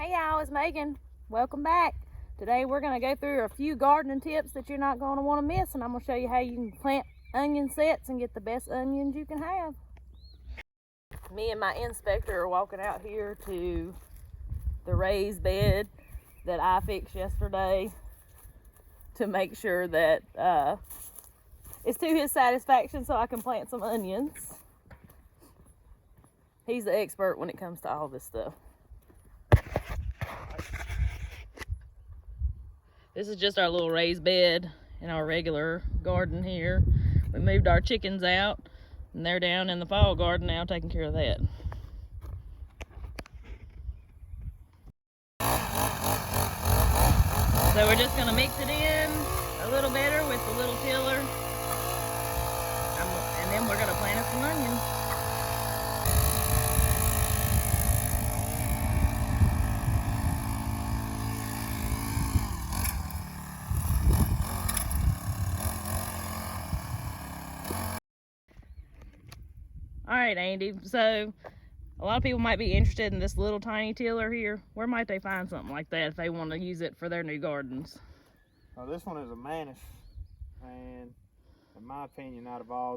Hey y'all, it's Megan. Welcome back. Today we're going to go through a few gardening tips that you're not going to want to miss, and I'm going to show you how you can plant onion sets and get the best onions you can have. Me and my inspector are walking out here to the raised bed that I fixed yesterday to make sure that it's to his satisfaction so I can plant some onions. He's the expert when it comes to all this stuff. This is just our little raised bed in our regular garden here. We moved our chickens out and they're down in the fall garden now taking care of that. So we're just gonna mix it in a little better with the little tiller. And then we're gonna plant some onions. All right, Andy, so a lot of people might be interested in this little tiny tiller here. Where might they find something like that if they want to use it for their new gardens? Well, this one is a Manus, and in my opinion, out of all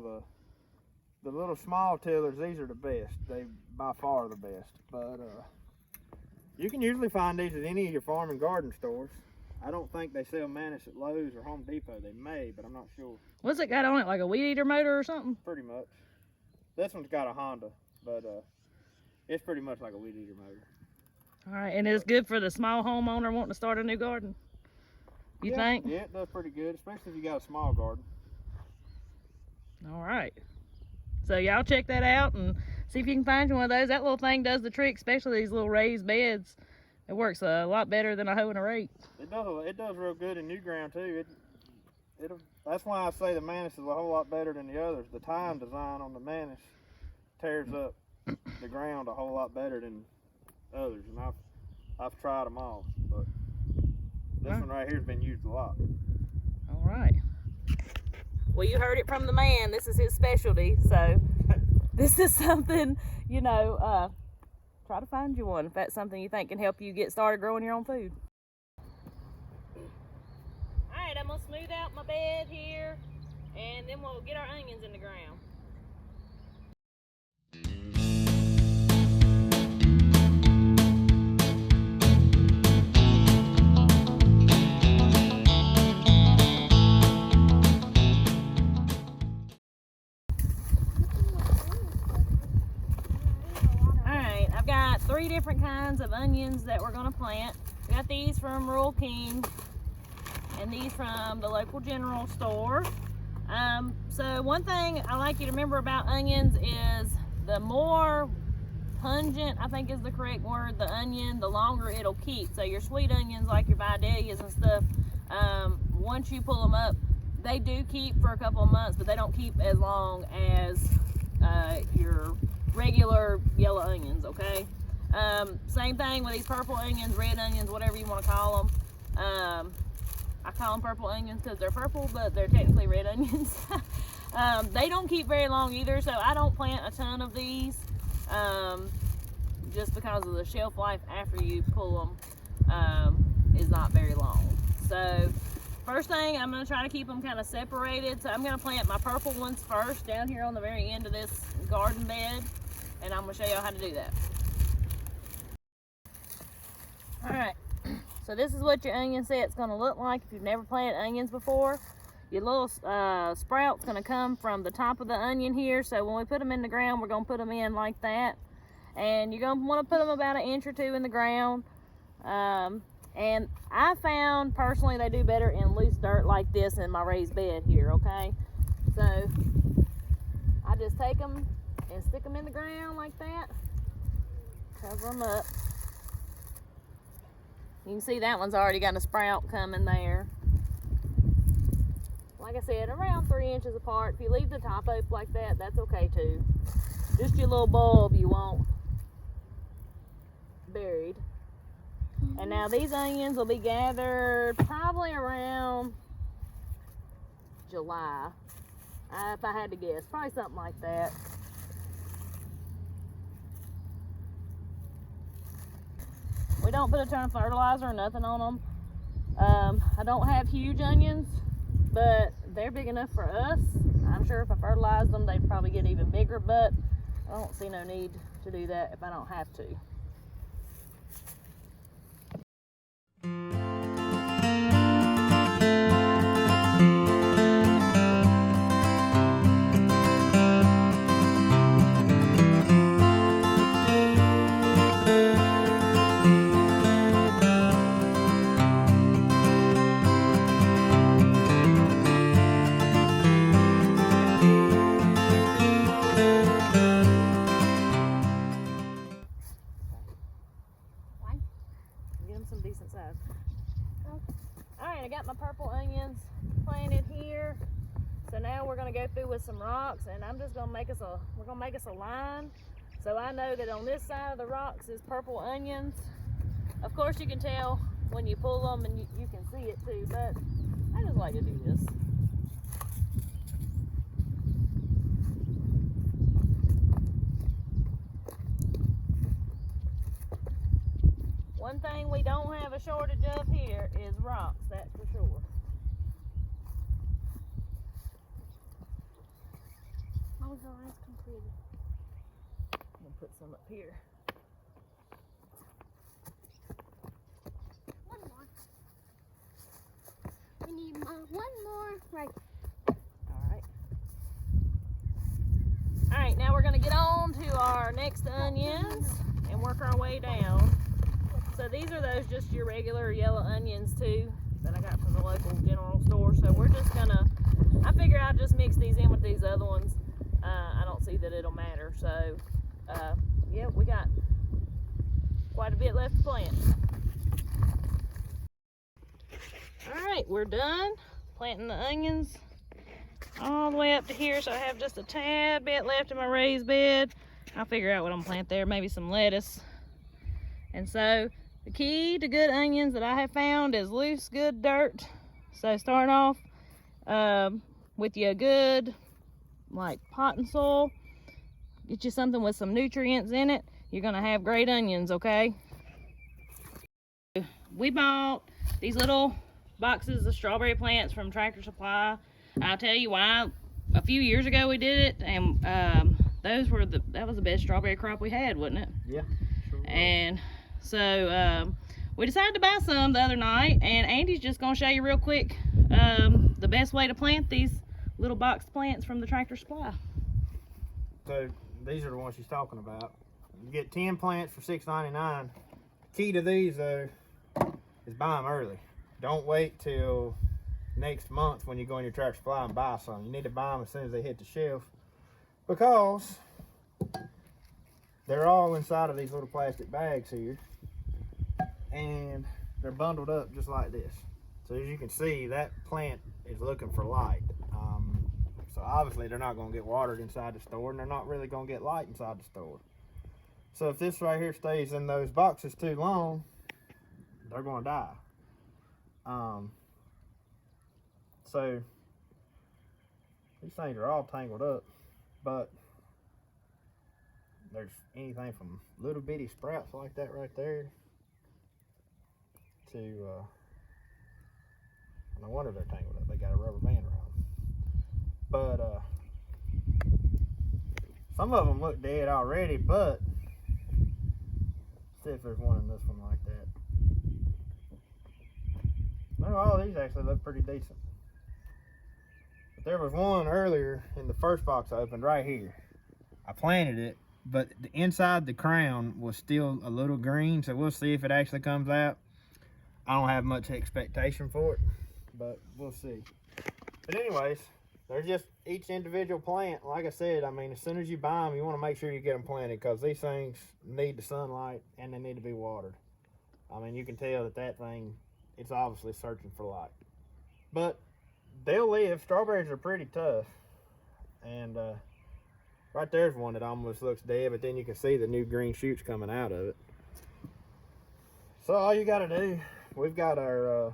the little small tillers, these are the best. They by far the best. But you can usually find these at any of your farm and garden stores. I don't think they sell Manus at Lowe's or Home Depot. They may, but I'm not sure. What's it got on it, like a weed eater motor or something? Pretty much. This one's got a Honda, but it's pretty much like a weed eater motor. All right, and it's good for the small homeowner wanting to start a new garden, you think? Yeah, it does pretty good, especially if you got a small garden. All right. So y'all check that out and see if you can find you one of those. That little thing does the trick, especially these little raised beds. It works a lot better than a hoe and a rake. It does real good in new ground too. That's why I say the Manus is a whole lot better than the others. The time design on the Manus tears up the ground a whole lot better than others, and I've tried them all, but this one right here has been used a lot. All right. Well, you heard it from the man. This is his specialty, so this is something, you know, try to find you one if that's something you think can help you get started growing your own food. All right, I'm gonna smooth out my bed here, and then we'll get our onions in the ground. Three different kinds of onions that we're going to plant. We got these from Rural King and these from the local general store. So one thing I like you to remember about onions is the more pungent, I think is the correct word, the onion, the longer it'll keep. So your sweet onions like your vidalias and stuff, once you pull them up, they do keep for a couple of months, but they don't keep as long as your regular yellow onions, okay? Same thing with these purple onions, red onions, whatever you want to call them. I call them purple onions because they're purple, but they're technically red onions. They don't keep very long either, so I don't plant a ton of these just because of the shelf life after you pull them is not very long. So first thing, I'm going to try to keep them kind of separated. So I'm going to plant my purple ones first down here on the very end of this garden bed, and I'm going to show y'all how to do that. Alright, so this is what your onion set's going to look like if you've never planted onions before. Your little sprout's going to come from the top of the onion here, so when we put them in the ground, we're going to put them in like that. And you're going to want to put them about 1 or 2 inches in the ground. And I found, personally, they do better in loose dirt like this in my raised bed here, okay? So, I just take them and stick them in the ground like that. Cover them up. You can see that one's already got a sprout coming there. Like I said, around 3 inches apart. If you leave the top open like that, that's okay too. Just your little bulb you want buried. And now these onions will be gathered probably around July. If I had to guess, probably something like that. don't put a ton of fertilizer or nothing on them. I don't have huge onions, but they're big enough for us. I'm sure if I fertilize them, they'd probably get even bigger, but I don't see no need to do that if I don't have to. Get them some decent size. Alright, I got my purple onions planted here. So now we're gonna go through with some rocks, and I'm just gonna make us a line. So I know that on this side of the rocks is purple onions. Of course you can tell when you pull them, and you can see it too, but I just like to do this. One thing we don't have a shortage of here is rocks, that's for sure. How was the last completed? I'm gonna put some up here. One more. We need one more right. Alright. Alright, now we're gonna get on to our next onions and work our way down. So these are those just your regular yellow onions too that I got from the local general store. So we're just gonna, I figure I'll just mix these in with these other ones. I don't see that it'll matter. So yeah, we got quite a bit left to plant. Alright, we're done planting the onions all the way up to here. So I have just a tad bit left in my raised bed. I'll figure out what I'm gonna plant there, maybe some lettuce. And so the key to good onions that I have found is loose, good dirt. So start off with your good, like potting soil. Get you something with some nutrients in it. You're gonna have great onions, okay? We bought these little boxes of strawberry plants from Tractor Supply. I'll tell you why. A few years ago we did it, and that was the best strawberry crop we had, wasn't it? Yeah, sure was. And so we decided to buy some the other night, and Andy's just gonna show you real quick the best way to plant these little box plants from the Tractor Supply. So these are the ones she's talking about. You get 10 plants for $6.99. Key to these though is buy them early. Don't wait till next month when you go in your Tractor Supply and buy some. You need to buy them as soon as they hit the shelf, because they're all inside of these little plastic bags here, and they're bundled up just like this. So as you can see, that plant is looking for light. So obviously they're not going to get watered inside the store, and they're not really going to get light inside the store. So if this right here stays in those boxes too long, they're going to die. So these things are all tangled up, but there's anything from little bitty sprouts like that right there to no wonder they're tangled up. They got a rubber band around them. But some of them look dead already, but see if there's one in this one like that. No, all these actually look pretty decent. But there was one earlier in the first box I opened right here. I planted it, but the inside the crown was still a little green, so we'll see if it actually comes out. I don't have much expectation for it, but we'll see. But anyways, they're just each individual plant. Like I said, I mean, as soon as you buy them, you want to make sure you get them planted, because these things need the sunlight and they need to be watered. I mean, you can tell that thing, it's obviously searching for light. But they'll live. Strawberries are pretty tough. And right there's one that almost looks dead, but then you can see the new green shoots coming out of it. So all you got to do, we've got our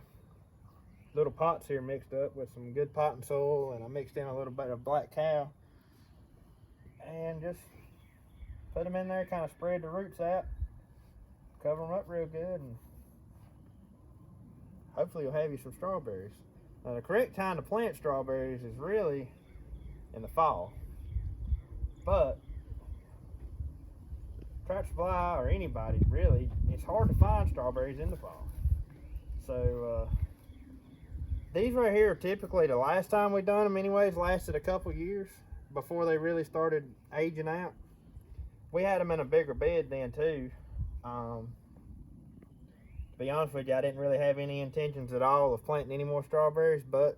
little pots here mixed up with some good potting soil, and I mixed in a little bit of black cow, and just put them in there, kind of spread the roots out, cover them up real good, and hopefully you'll have you some strawberries. Now, the correct time to plant strawberries is really in the fall, but Tractor Supply or anybody really, it's hard to find strawberries in the fall. So these right here are typically, the last time we done them anyways, lasted a couple years before they really started aging out. We had them in a bigger bed then too. To be honest with you, I didn't really have any intentions at all of planting any more strawberries, but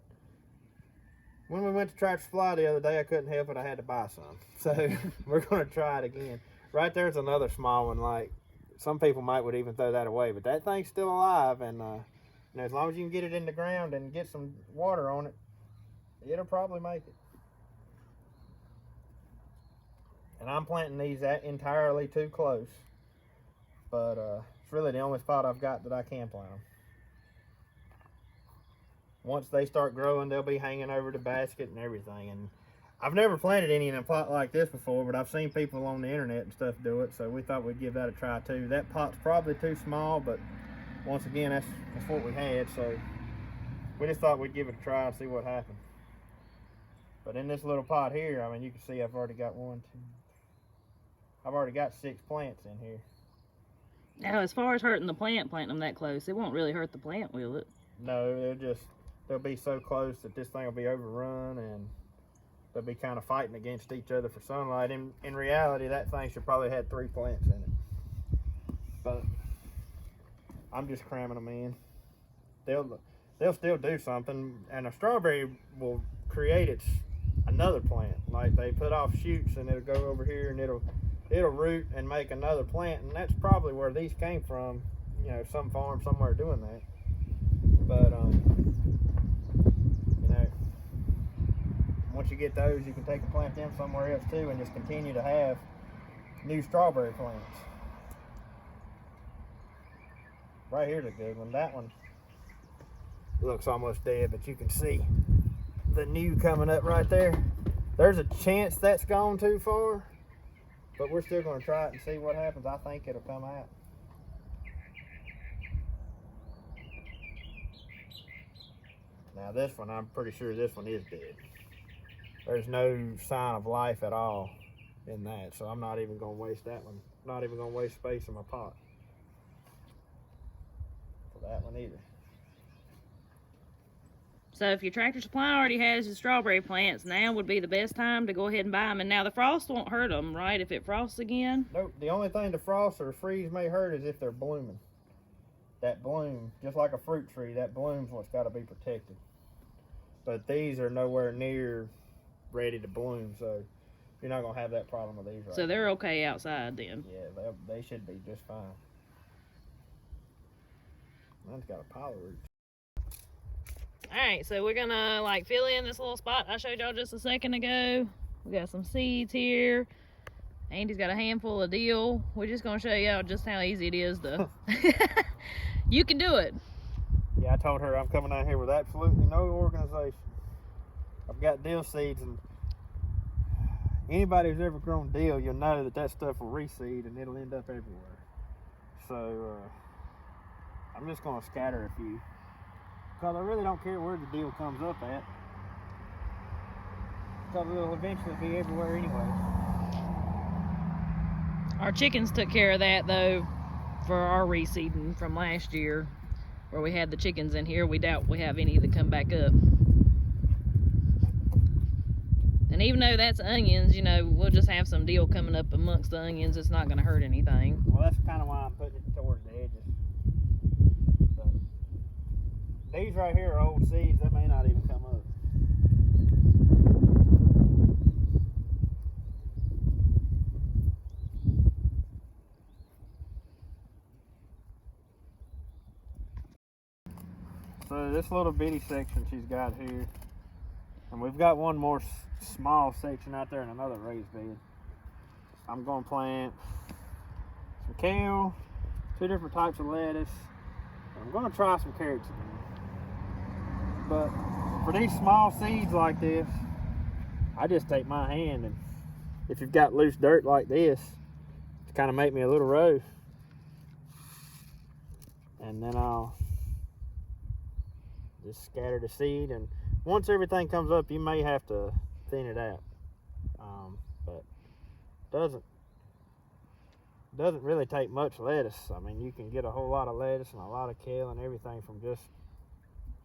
when we went to Tractor Supply the other day, I couldn't help it, I had to buy some. So we're gonna try it again. Right there's another small one. Like, some people would even throw that away, but that thing's still alive, and you know, as long as you can get it in the ground and get some water on it, it'll probably make it. And I'm planting these entirely too close, but it's really the only spot I've got that I can plant them. Once they start growing, they'll be hanging over the basket and everything. And I've never planted any in a pot like this before, but I've seen people on the internet and stuff do it, so we thought we'd give that a try too. That pot's probably too small, but once again, that's what we had, so we just thought we'd give it a try and see what happened. But in this little pot here, I mean, you can see I've already got I've already got 6 plants in here. Now, as far as hurting the plant, planting them that close, it won't really hurt the plant, will it? No, they'll be so close that this thing will be overrun, and they'll be kind of fighting against each other for sunlight. In reality, that thing should probably have 3 plants in it. But I'm just cramming them in. They'll still do something, and a strawberry will create another plant. Like, they put off shoots, and it'll go over here, and it'll root and make another plant, and that's probably where these came from. You know, some farm somewhere doing that. But you know, once you get those, you can take and plant them somewhere else too, and just continue to have new strawberry plants. Right here's a good one. That one looks almost dead, but you can see the new coming up right there. There's a chance that's gone too far, but we're still going to try it and see what happens. I think it'll come out. Now this one, I'm pretty sure this one is dead. There's no sign of life at all in that, so I'm not even going to waste that one. Not even going to waste space in my pot for that one either. So if your Tractor Supply already has your strawberry plants, now would be the best time to go ahead and buy them. And now the frost won't hurt them, right, if it frosts again? Nope. The only thing the frost or freeze may hurt is if they're blooming. That bloom, just like a fruit tree, that bloom's what's got to be protected. But these are nowhere near ready to bloom, so you're not going to have that problem with these right So they're now. okay outside then? Yeah, they should be just fine. Mine's got a pile of roots. Alright, so we're gonna like fill in this little spot I showed y'all just a second ago. We got some seeds here. Andy's got a handful of dill. We're just gonna show y'all just how easy it is to you can do it. Yeah, I told her I'm coming out here with absolutely no organization. I've got dill seeds, and anybody who's ever grown dill, you'll know that stuff will reseed and it'll end up everywhere. So I'm just gonna scatter a few, because I really don't care where the dill comes up at, because it'll eventually be everywhere anyway. Our chickens took care of that though for our reseeding from last year, where we had the chickens in here. We doubt we have any that come back up. And even though that's onions, you know, we'll just have some dill coming up amongst the onions. It's not going to hurt anything. Well, that's kind of why I'm putting it towards the edges. So, these right here are old seeds. They may not even come up. So this little bitty section she's got here, and we've got one more small section out there in another raised bed. I'm going to plant some kale, 2 different types of lettuce, and I'm going to try some carrots again. But for these small seeds like this, I just take my hand, and if you've got loose dirt like this, to kind of make me a little row, and then I'll just scatter the seed, and once everything comes up you may have to thin it out, but doesn't really take much lettuce. I mean, you can get a whole lot of lettuce and a lot of kale and everything from just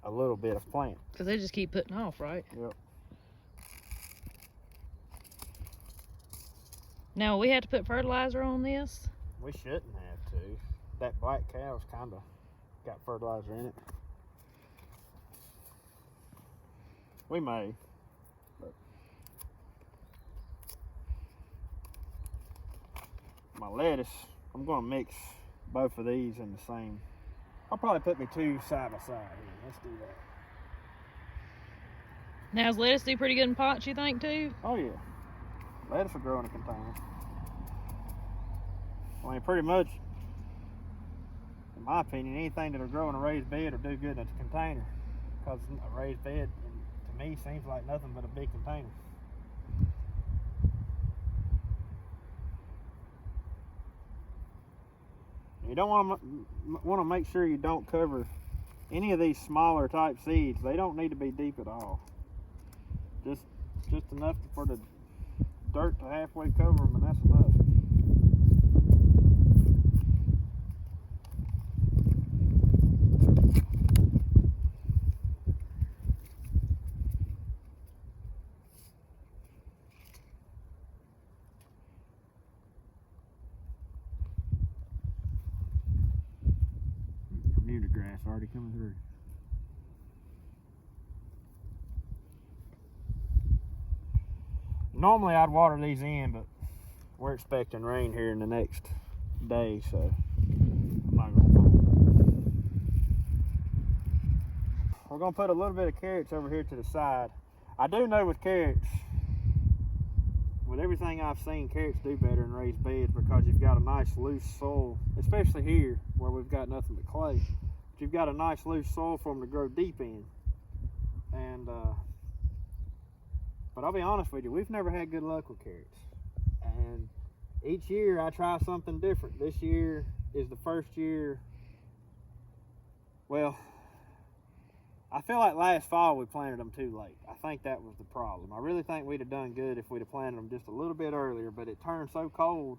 a little bit of plant. Because they just keep putting off, right? Yep. Now, we had to put fertilizer on this? We shouldn't have to. That black cow's kind of got fertilizer in it. We may. But my lettuce, I'm going to mix both of these in the same. I'll probably put me two side by side here. Let's do that. Now, does lettuce do pretty good in pots, you think, too? Oh, yeah. Lettuce will grow in a container. I mean, pretty much, in my opinion, anything that'll grow in a raised bed will do good in a container. Because a raised bed, to me, seems like nothing but a big container. You don't want to make sure you don't cover any of these smaller type seeds. They don't need to be deep at all. Just enough for the dirt to halfway cover them, and that's enough. Bermuda grass already coming through. Normally I'd water these in, but we're expecting rain here in the next day, so I'm not gonna. We're gonna put a little bit of carrots over here to the side. I do know with carrots, with everything I've seen, carrots do better in raised beds because you've got a nice loose soil, especially here where we've got nothing but clay. But you've got a nice loose soil for them to grow deep in. And but I'll be honest with you, we've never had good luck with carrots. And each year I try something different. This year is the first year, well, I feel like last fall we planted them too late. I think that was the problem. I really think we'd have done good if we'd have planted them just a little bit earlier, but it turned so cold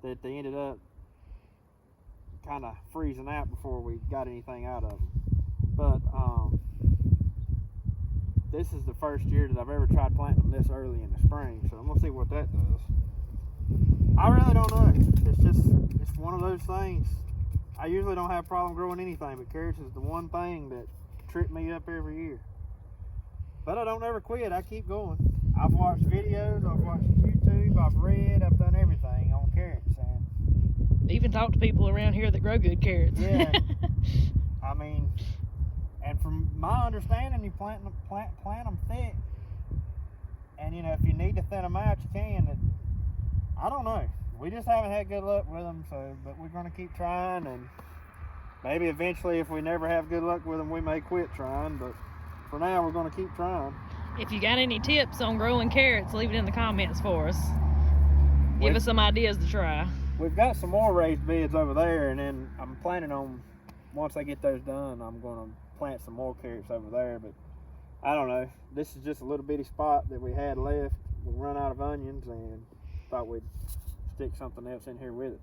that they ended up kind of freezing out before we got anything out of them. But this is the first year that I've ever tried planting them this early in the spring, so I'm gonna see what that does. I really don't know. It's one of those things. I usually don't have a problem growing anything, but carrots is the one thing that tripped me up every year. But I don't ever quit. I keep going. I've watched videos, I've watched YouTube, I've read, I've done everything on carrots, and Even talk to people around here that grow good carrots. yeah. I mean, and from my understanding, you plant them thick, and you know, if you need to thin them out, you can. I don't know. We just haven't had good luck with them, so, but we're going to keep trying, and maybe eventually, if we never have good luck with them, we may quit trying, but for now, we're going to keep trying. If you got any tips on growing carrots, leave it in the comments for us. Give us some ideas to try. We've got some more raised beds over there, and then I'm planning on, once I get those done, I'm going to plant some more carrots over there, but I don't know. This is just a little bitty spot that we had left. We run out of onions and thought we'd stick something else in here with it.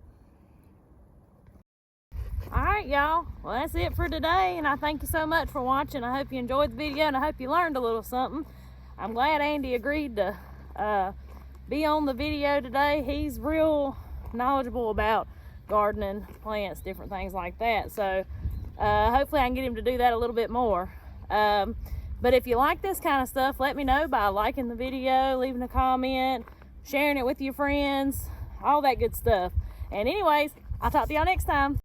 All right, y'all. Well, that's it for today, and I thank you so much for watching. I hope you enjoyed the video, and I hope you learned a little something. I'm glad Andy agreed to be on the video today. He's real knowledgeable about gardening, plants, different things like that. So hopefully I can get him to do that a little bit more. But if you like this kind of stuff, let me know by liking the video, leaving a comment, sharing it with your friends, all that good stuff. And anyways, I'll talk to y'all next time.